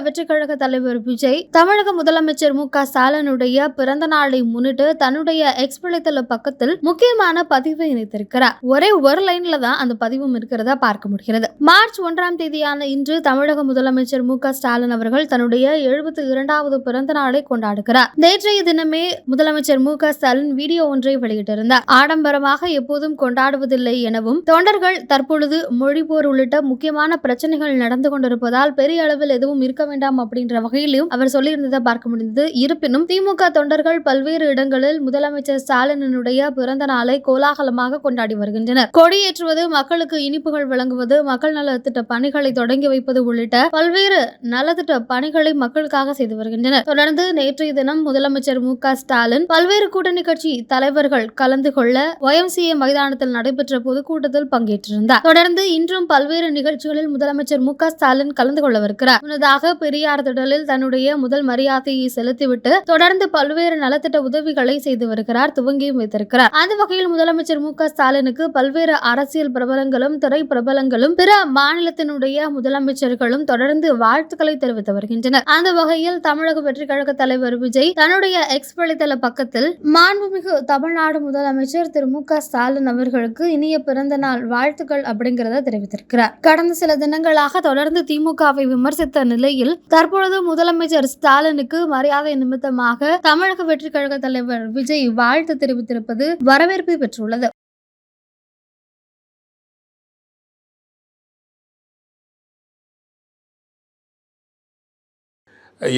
வெற்றிக் கழக தலைவர் விஜய் தமிழக முதலமைச்சர் மு.க. ஸ்டாலினுடைய பிறந்த நாளை முன்னிட்டு தன்னுடைய எக்ஸ் வலைத்தள பக்கத்தில் முக்கியமான பதிவை இணைத்திருக்கிறார். ஒரே ஒரு லைன்ல தான் அந்த பதிவும் இருக்கிறதா பார்க்க முடிகிறது. மார்ச் 1ஆம் தேதியான இன்று தமிழக முதலமைச்சர் மு.க. ஸ்டாலின் அவர்கள் தன்னுடைய 72வது பிறந்த நாளை கொண்டாடுகிறார். நேற்றைய தினமே முதலமைச்சர் மு.க. ஸ்டாலின் வீடியோ ஒன்றை வெளியிட்டிருந்தார். ஆடம்பரமாக எப்போதும் கொண்டாடுவதில்லை எனவும் தொண்டர்கள் தற்பொழுது மொழிபோர் உள்ளிட்ட முக்கியமான பிரச்சனைகள் நடந்து கொண்டிருப்பதால் பெரிய அளவில் எதுவும் இருக்க வேண்டாம் அப்படின்ற வகையிலும் அவர் சொல்லியிருந்ததை பார்க்க முடிந்தது. இருப்பினும் திமுக தொண்டர்கள் பல்வேறு இடங்களில் முதலமைச்சர் ஸ்டாலினுடைய பிறந்த நாளை கோலாகலமாக கொண்டாடி வருகின்றனர். கொடியேற்றுவது, மக்களுக்கு இனிப்புகள் வழங்குவது, மக்கள் நலத்திட்ட பணிகளை தொடங்கி வைப்பது உள்ளிட்ட பல்வேறு நலத்திட்ட பணிகளை மக்களுக்காக செய்து வருகின்றனர். தொடர்ந்து நேற்றைய தினம் முதலமைச்சர் மு.க. ஸ்டாலின் பல்வேறு கூட்டணி கட்சி தலைவர்கள் கலந்து கொள்ள YMCA மைதானத்தில் நடைபெற்ற பொதுக்கூட்டத்தில் பங்கேற்றிருந்தார். தொடர்ந்து இன்றும் பல்வேறு நிகழ்ச்சிகளில் முதலமைச்சர் மு.க. ஸ்டாலின் கலந்து கொள்ளவிருக்கிறார். முன்னதாக பெரியார் திடலில் தன்னுடைய முதல் மரியாதையை செலுத்திவிட்டு தொடர்ந்து பல்வேறு நலத்திட்ட உதவிகளை செய்து வருகிறார், துவங்கியும் வைத்திருக்கிறார். அந்த வகையில் முதலமைச்சர் மு.க. ஸ்டாலினுக்கு பல்வேறு அரசியல் பிரபலங்களும் திரை பிரபலங்களும் பிற மாநிலத்தினுடைய முதலமைச்சர்களும் தொடர்ந்து வாழ்த்துக்களை தெரிவித்து வருகின்றனர். அந்த வகையில் தமிழக வெற்றிக் கழக தலைவர் விஜய் தன்னுடைய எக்ஸ் வலைத்தள பக்கத்தில் மாண்புமிகு தமிழ்நாடு முதலமைச்சர் திரு மு.க. ஸ்டாலின் அவர்களுக்கு இனிய பிறந்த நாள் வாழ்த்துக்கள் அப்படிங்கிறத தெரிவித்திருக்கிறார். கடந்த சில தினங்களாக தொடர்ந்து திமுகவை விமர்சித்த நிலையில் தற்பொழுது முதலமைச்சர் ஸ்டாலினுக்கு மரியாதை நிமித்தமாக தமிழக வெற்றிக் கழக தலைவர் விஜய் வாழ்த்து தெரிவித்திருப்பது வரவேற்பை பெற்றுள்ளது.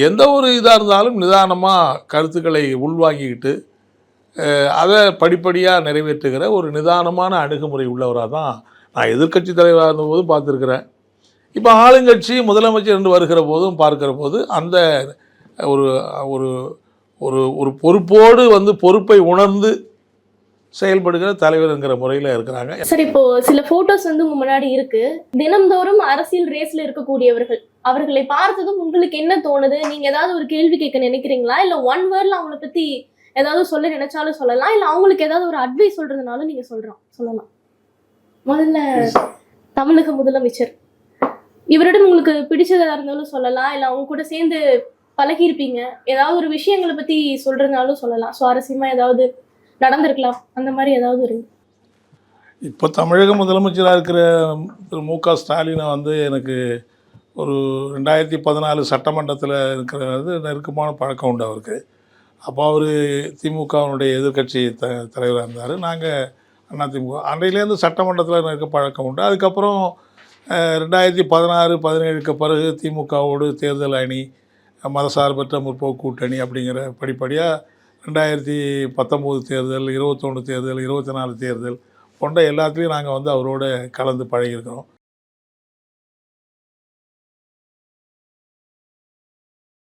எந்த ஒரு இதாக இருந்தாலும் நிதானமாக கருத்துக்களை உள்வாங்கிக்கிட்டு அதை படிப்படியாக நிறைவேற்றுகிற ஒரு நிதானமான அணுகுமுறை உள்ளவராக தான் நான் எதிர்க்கட்சி தலைவராக இருந்தபோதும் பார்த்துருக்கிறேன். இப்போ ஆளுங்கட்சி முதலமைச்சர் என்று வருகிற போதும் பார்க்கிற போது அந்த ஒரு ஒரு ஒரு ஒரு பொறுப்போடு பொறுப்பை உணர்ந்து செயல்படுகிற தலைவர்ங்கிற முறையில் இருக்கிறாங்க. சார், இப்போ சில போட்டோஸ் உங்க முன்னாடி இருக்கு. தினம்தோறும் அரசியல் ரேஸ்ல இருக்கக்கூடியவர்கள், அவர்களை பார்த்ததும் உங்களுக்கு என்ன தோணுது? நீங்க ஏதாவது ஒரு கேள்வி கேட்க நினைக்கிறீங்களா? இல்ல ஒன் வேர்ட்ல அவங்கள பத்தி ஏதாவது சொல்ல நினைச்சாலும் சொல்லலாம், இல்ல அவங்களுக்கு ஏதாவது ஒரு அட்வைஸ் சொல்றதுனாலும் நீங்க சொல்லலாம். முதல்ல தமிழக முதலமைச்சர், இவரிடம் உங்களுக்கு பிடிச்சதா இருந்தாலும் சொல்லலாம், இல்ல அவங்க கூட சேர்ந்து பழகி இருப்பீங்க, ஏதாவது ஒரு விஷயங்களை பத்தி சொல்றதுனாலும் சொல்லலாம், சுவாரஸ்யமா ஏதாவது நடந்திருக்கலாம், அந்த மாதிரி ஏதாவது இருக்கு. இப்போ தமிழக முதலமைச்சராக இருக்கிற திரு மு.க. ஸ்டாலினை எனக்கு ஒரு 2014 சட்டமன்றத்தில் இருக்கிறது நெருக்கமான பழக்கம் உண்டு அவருக்கு. அப்போ அவர் திமுகவினுடைய எதிர்கட்சி தலைவராக இருந்தார். நாங்கள் அதிமுக அன்றையிலேருந்து சட்டமன்றத்தில் இருக்க பழக்கம் உண்டு. அதுக்கப்புறம் 2016-17க்கு பிறகு திமுகவோடு தேர்தல் அணி, மதசார்பற்ற முற்போக்கு கூட்டணி அப்படிங்கிற படிப்படியாக 2019 தேர்தல், 21 தேர்தல், 24 தேர்தல் போன்ற எல்லாத்துலேயும் நாங்கள் அவரோட கலந்து பழகியிருக்கிறோம்.